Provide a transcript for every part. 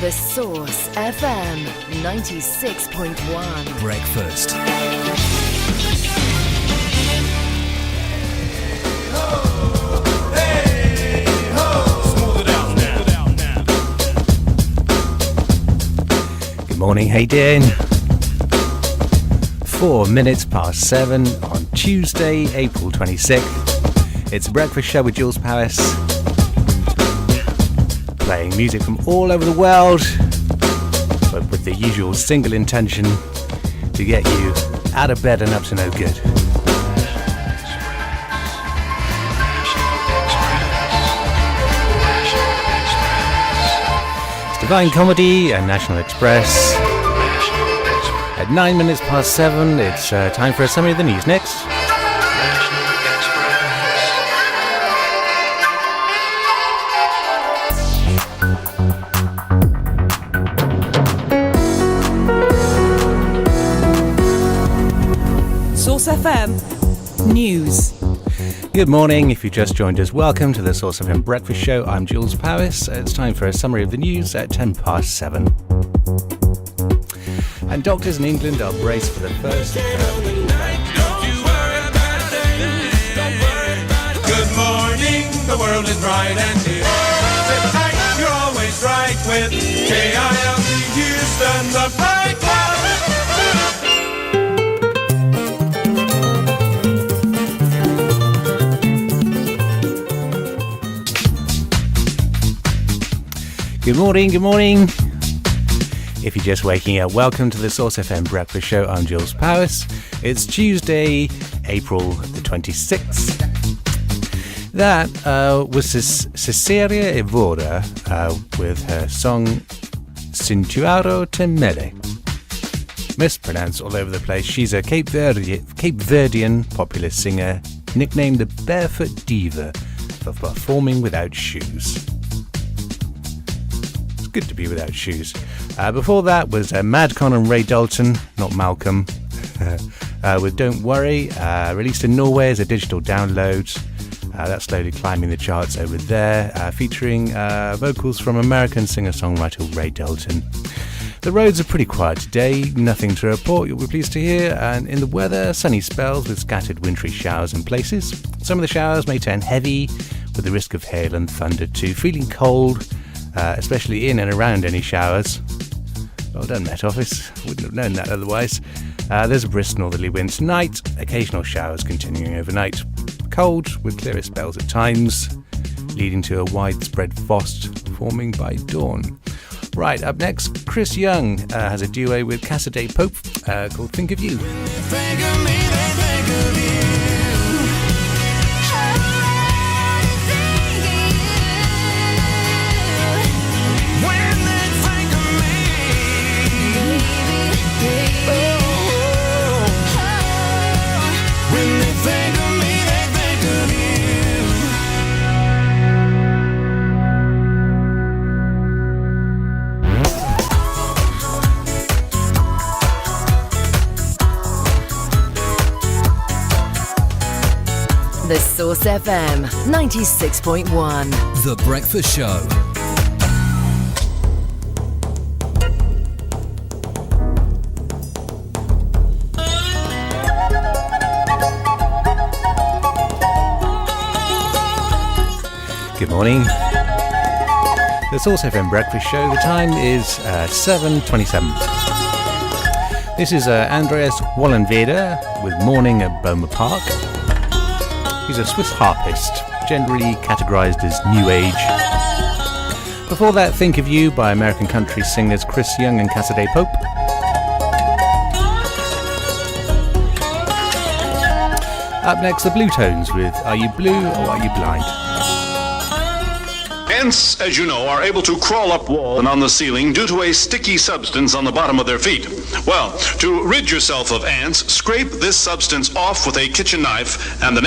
The Source FM 96.1. Breakfast. Good morning, hey Dan. 4 minutes past 7 on Tuesday, April 26th. It's a breakfast show with Jules Powis, playing music from all over the world, but with the usual single intention to get you out of bed and up to no good. It's Divine Comedy and National Express. At 9 minutes past 7, it's time for a summary of the news next. Source FM News. Good morning. If you just joined us, welcome to the Source FM Breakfast Show. I'm Jules Powis. It's time for a summary of the news at 10 past 7. And doctors in England are braced for the first Good morning, the world is bright and clear. Sit tight, you're always right with KILD Houston, the bright cloud. Good morning, good morning. If you're just waking up, welcome to the Source FM Breakfast Show. I'm Jules Powis. It's Tuesday, April the 26th. That was Cecilia Evora with her song Cintuaro Temere. Mispronounced all over the place. She's a Cape Verdean popular singer, nicknamed the Barefoot Diva for performing without shoes. It's good to be without shoes. Before that was Madcon and Ray Dalton, not Malcolm, with Don't Worry, released in Norway as a digital download. That's slowly climbing the charts over there, featuring vocals from American singer-songwriter Ray Dalton. The roads are pretty quiet today, nothing to report, you'll be pleased to hear, and in the weather, sunny spells with scattered wintry showers in places. Some of the showers may turn heavy, with the risk of hail and thunder too. Feeling cold, especially in and around any showers. Well done, Met Office. Wouldn't have known that otherwise. There's a brisk northerly wind tonight. Occasional showers continuing overnight. Cold with clearer spells at times, leading to a widespread frost forming by dawn. Right, up next, Chris Young has a duo with Cassidy Pope called Think of You. Think of me, they think of you. The Source FM 96.1. The Breakfast Show. Good morning. The Source FM Breakfast Show. The time is 7:27. This is Andreas Wallenweder with Morning at Boma Park. He's a Swiss harpist, generally categorized as New Age. Before that, Think of You by American country singers Chris Young and Cassidy Pope. Up next, the Blue Tones with Are You Blue or Are You Blind? Ants, as you know, are able to crawl up walls and on the ceiling due to a sticky substance on the bottom of their feet. Well, to rid yourself of ants, scrape this substance off with a kitchen knife and the...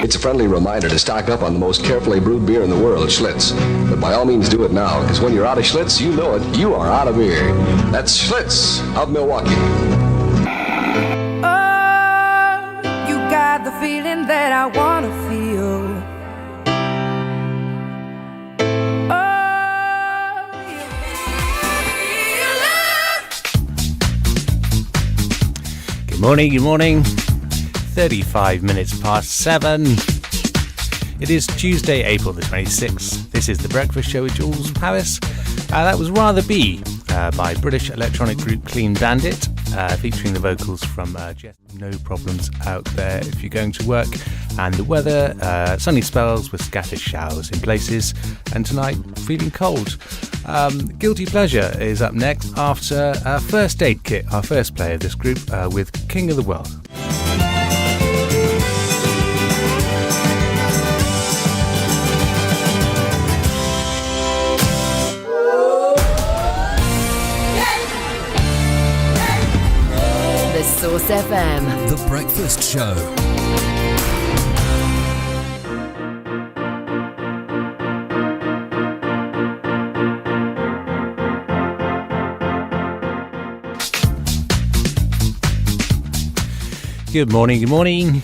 It's a friendly reminder to stock up on the most carefully brewed beer in the world, Schlitz. But by all means do it now, because when you're out of Schlitz, you know it, you are out of beer. That's Schlitz of Milwaukee. Oh, you got the feeling that I want to feel. Oh, Good morning. 35 minutes past 7. It is Tuesday, April the 26th. This is The Breakfast Show with Jules Powis. That was Rather Be by British electronic group Clean Bandit, featuring the vocals from Jeff. No problems out there if you're going to work. And the weather, sunny spells with scattered showers in places. And tonight, feeling cold. Guilty Pleasure is up next after First Aid Kit, our first play of this group, with King of the World. The Source FM. The Breakfast Show. Good morning.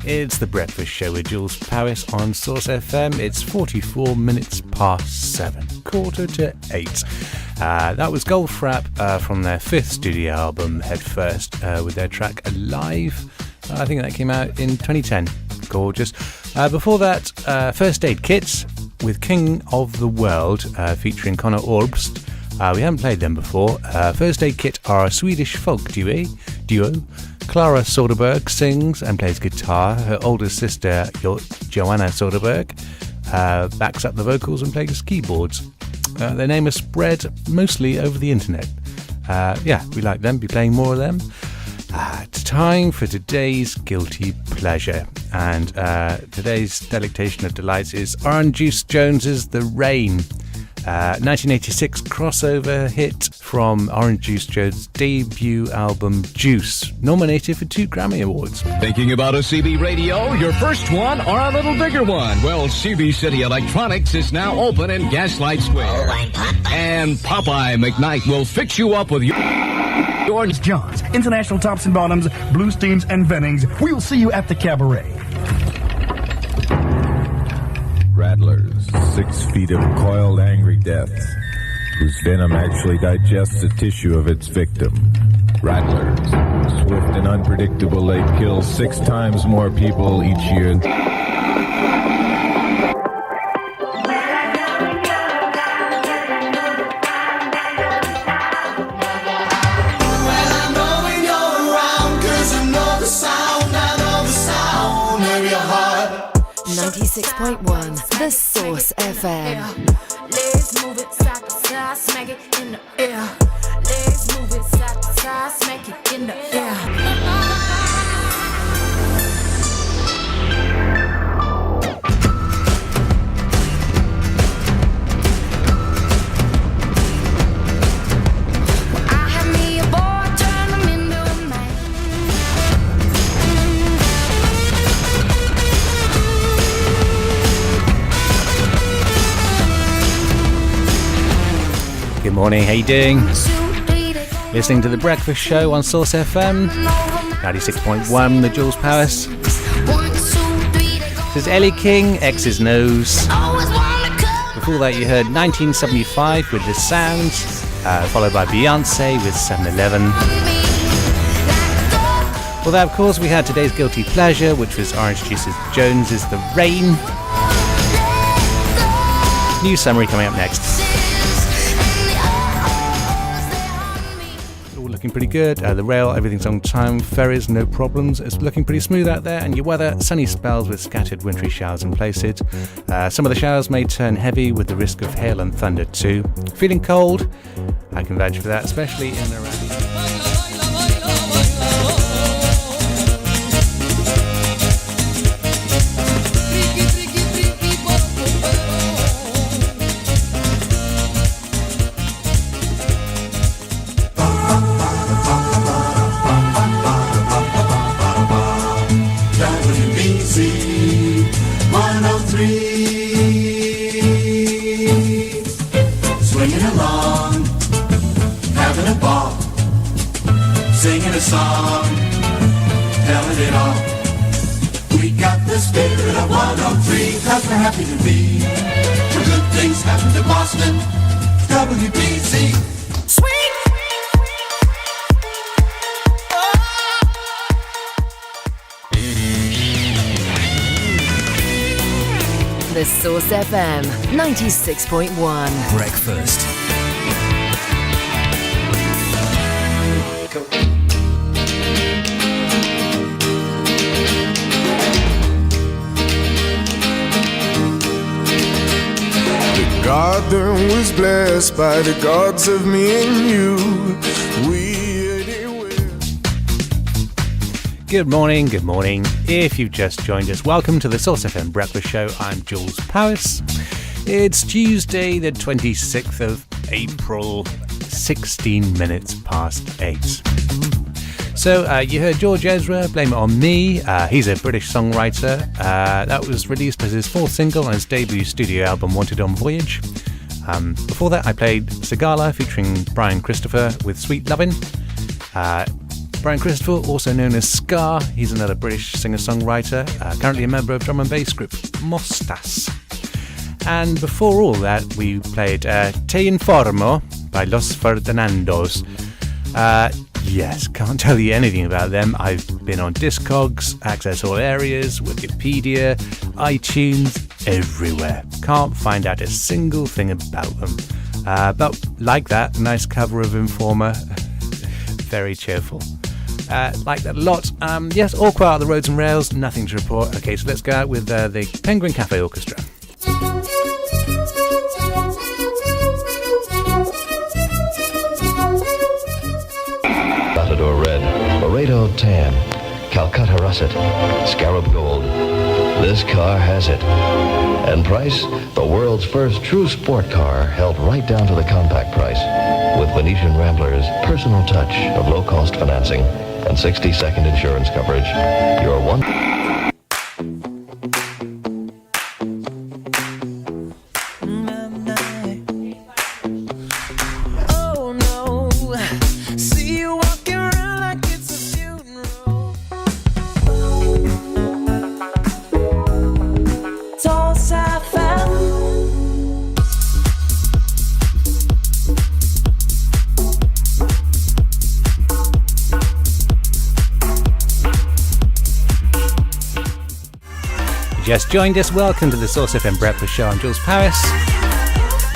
It's The Breakfast Show with Jules Powis on Source FM. It's 44 minutes past 7, quarter to 8. That was Goldfrapp from their fifth studio album, Head First, with their track Alive. I think that came out in 2010. Gorgeous. Before that, First Aid Kit with King of the World, featuring Connor Orbst. We haven't played them before. First Aid Kit are a Swedish folk duo. Clara Soderberg sings and plays guitar. Her older sister, Joanna Soderberg, backs up the vocals and plays keyboards. Their name is spread mostly over the internet. We like them, be playing more of them. It's time for today's Guilty Pleasure. And today's delectation of delights is Orange Juice Jones's The Rain. 1986 crossover hit from Orange Juice Jones' debut album Juice, nominated for 2 Grammy Awards. Thinking about a CB radio, your first one or a little bigger one? Well, CB City Electronics is now open in Gaslight Square. Oh, I'm Popeye. And Popeye McKnight will fix you up with your Orange Johns, International Tops and Bottoms, Blue Steams, and Vennings. We'll see you at the cabaret. Rattlers, 6 feet of coiled angry death, whose venom actually digests the tissue of its victim. Rattlers, swift and unpredictable, they kill 6 times more people each year. Well, I know when you're around, 'cause I know the sound of your heart. 96.1 The Source FM. Let's move it side to side, smack it in the air. Let's move it side to side, smack it in the air. I had me a boy, turn him into a man. Good morning, how you doing? Listening to The Breakfast Show on Source FM 96.1, the Jules Powis. This is Ellie King, X's Nose. Before that you heard 1975 with The Sounds, followed by Beyonce with 7-Eleven. Well, that, of course, we had today's Guilty Pleasure, which was Orange Juice Jones's The Rain. New summary coming up next. Looking pretty good. The rail, everything's on time. Ferries, no problems. It's looking pretty smooth out there. And your weather, sunny spells with scattered wintry showers in places. Some of the showers may turn heavy with the risk of hail and thunder too. Feeling cold? I can vouch for that, especially in and around. Singing a song, telling it all. We got the spirit of 103, 'cause we're happy to be. When good things happen to Boston, WBC. Sweet! Oh, Source FM 96.1. Breakfast. The garden was blessed by the gods of me and you. Good morning, good morning. If you've just joined us, welcome to the Source FM Breakfast Show. I'm Jules Powis. It's Tuesday, the 26th of April, 16 minutes past 8. So you heard George Ezra, Blame It On Me. He's a British songwriter. That was released as his fourth single on his debut studio album, Wanted on Voyage. Before that, I played Sigala featuring Brian Christopher with Sweet Lovin'. Brian Christopher, also known as Scar, he's another British singer-songwriter, currently a member of drum and bass group Mostas. And before all that, we played Te Informo by Los Ferdinandos. Yes, can't tell you anything about them. I've been on Discogs, Access All Areas, Wikipedia, iTunes, everywhere. Can't find out a single thing about them. But like that, nice cover of Informer. Very cheerful. Like that a lot. Yes, all quiet on the roads and rails, nothing to report. Okay, so let's go out with the Penguin Cafe Orchestra. Matador Red, Laredo Tan, Calcutta Russet, Scarab Gold. This car has it. And price, the world's first true sport car, held right down to the compact price. With Venetian Rambler's personal touch of low-cost financing and 60-second insurance coverage, you're one... Just joined us, welcome to the Source FM Breakfast Show. I'm Jules Powis.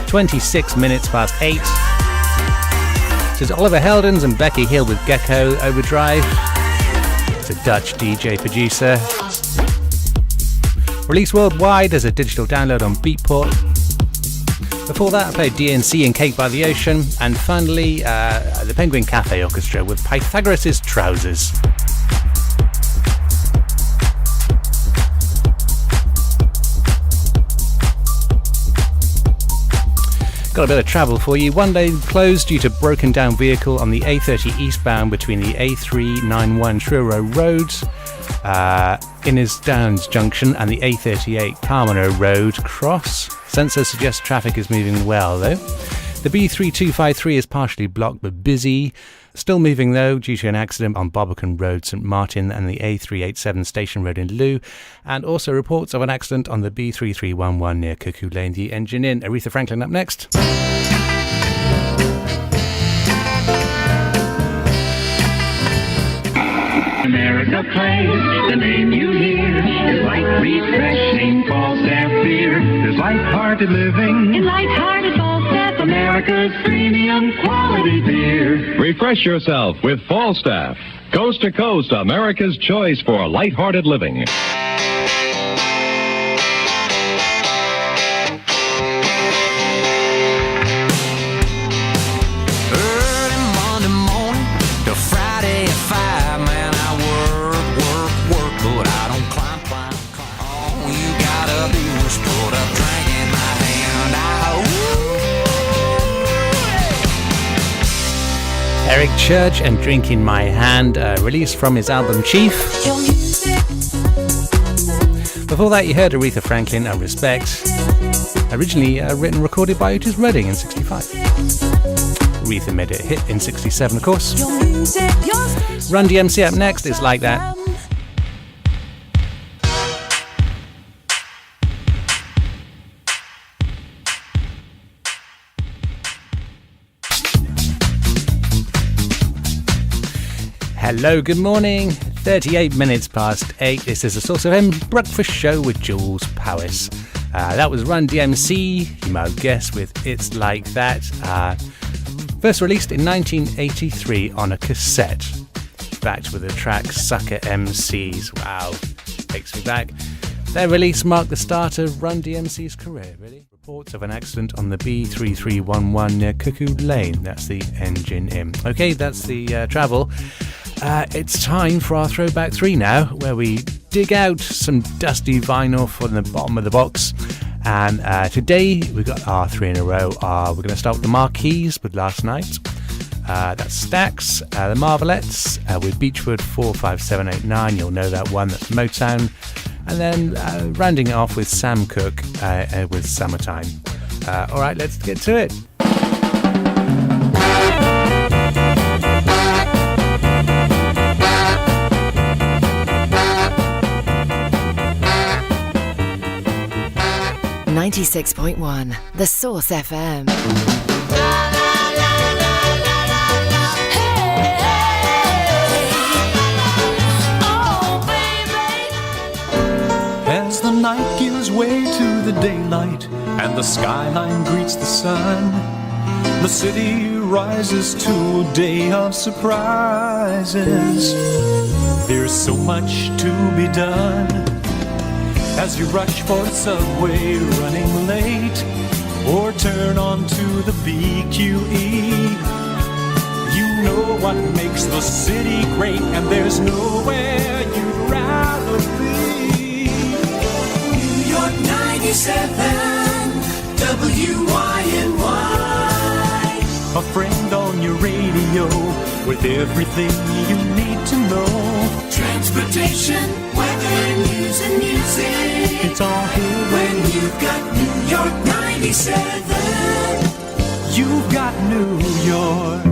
26 minutes past 8. This is Oliver Heldens and Becky Hill with Gecko Overdrive. It's a Dutch DJ producer. Released worldwide as a digital download on Beatport. Before that, I played DNC and Cake by the Ocean. And finally, the Penguin Cafe Orchestra with Pythagoras' Trousers. Got a bit of travel for you. One lane closed due to broken down vehicle on the A30 eastbound between the A391 Truro Road, Innes Downs Junction and the A38 Carmano Road cross. Sensor suggests traffic is moving well though. The B3253 is partially blocked but busy. Still moving though due to an accident on Barbican Road, St Martin and the A387 Station Road in Lou, and also reports of an accident on the B3311 near Cuckoo Lane. The engine in. Aretha Franklin up next. America plays, the name you hear is like refreshing Falstaff beer. There's light-hearted living in light-hearted Falstaff, America's premium quality beer. Refresh yourself with Falstaff. Coast to coast, America's choice for light-hearted living. Eric Church and Drink in My Hand, released from his album Chief. Before that, you heard Aretha Franklin and Respect, originally written and recorded by Otis Redding in '65. Aretha made it a hit in '67, of course. Run DMC up next, it's Like That. Hello, good morning. 38 minutes past 8. This is the Source FM Breakfast Show with Jules Powis. That was Run DMC, you might have guessed, with It's Like That. First released in 1983 on a cassette. Backed with the track Sucker MCs. Wow, takes me back. Their release marked the start of Run DMC's career, really. Reports of an accident on the B3311 near Cuckoo Lane. That's the engine in. Okay, that's the travel. It's time for our Throwback 3 now, where we dig out some dusty vinyl from the bottom of the box. And today we've got our 3 in a row. We're going to start with the Marquees with Last Night. That's Stax, the Marvelettes with Beechwood 45789. You'll know that one, that's Motown. And then rounding it off with Sam Cooke with Summertime. Alright, let's get to it. .1, The Source FM. As the night gives way to the daylight and the skyline greets the sun, the city rises to a day of surprises. There's so much to be done as you rush for the subway running late, or turn onto the BQE. You know what makes the city great, and there's nowhere you'd rather be. New York 97, WYNY. A friend on your radio with everything you need to know. Transportation, weather, news, and music. It's all here when you've got New York 97. You've got New York.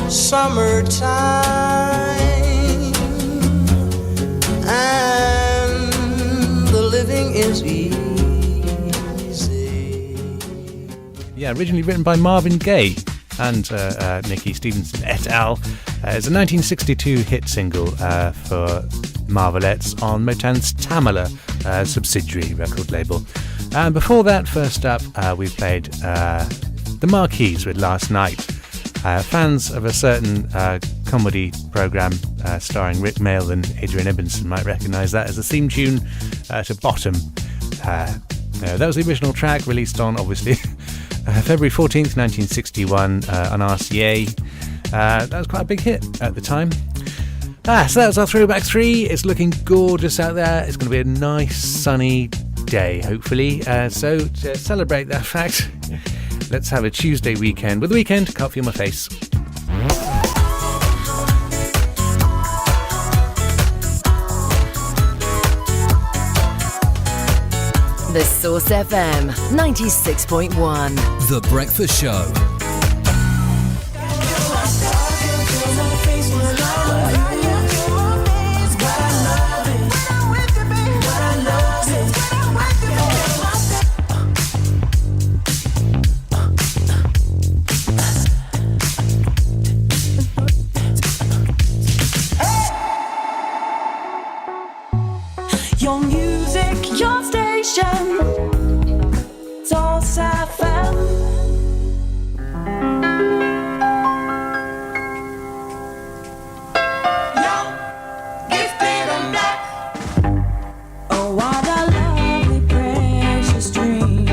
Summertime, and the living is easy. Yeah, originally written by Marvin Gaye and Nicky Stevenson et al. It's a 1962 hit single for Marvelettes on Motown's Tamala subsidiary record label. And before that, first up, we played the Marquees with Last Night. Fans of a certain comedy programme starring Rick Mayall and Adrian Ibbenson might recognise that as the theme tune to Bottom. That was the original track, released on, obviously, February 14th, 1961 on RCA. That was quite a big hit at the time. So that was our Throwback 3. It's looking gorgeous out there. It's going to be a nice sunny day, hopefully. So to celebrate that fact, let's have a Tuesday weekend. With the weekend, Can't Feel My Face. The Source FM 96.1. The Breakfast Show. Your music, your station, Source FM. Young, gifted and black. Oh, what a lovely, precious dream.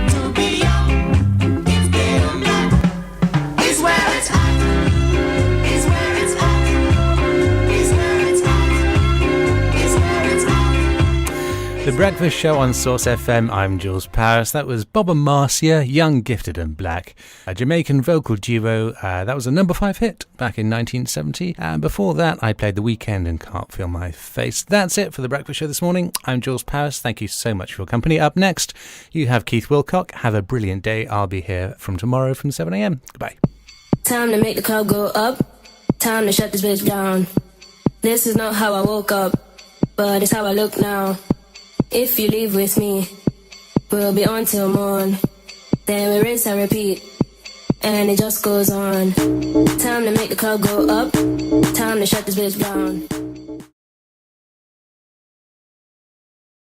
To be young, gifted and black is where it's at. Is where it's at. Is where it's at. The Breakfast Show on Source FM. I'm Jules Powis. That was Bob and Marcia, Young, Gifted and Black, a Jamaican vocal duo. That was a number 5 hit back in 1970. And before that, I played The Weekend and Can't Feel My Face. That's it for The Breakfast Show this morning. I'm Jules Powis. Thank you so much for your company. Up next, you have Keith Wilcock. Have a brilliant day. I'll be here from tomorrow from 7 a.m. Goodbye. Time to make the club go up. Time to shut this bitch down. This is not how I woke up, but it's how I look now. If you leave with me, we'll be on till morn. Then we rinse and repeat, and it just goes on. Time to make the club go up. Time to shut this bitch down.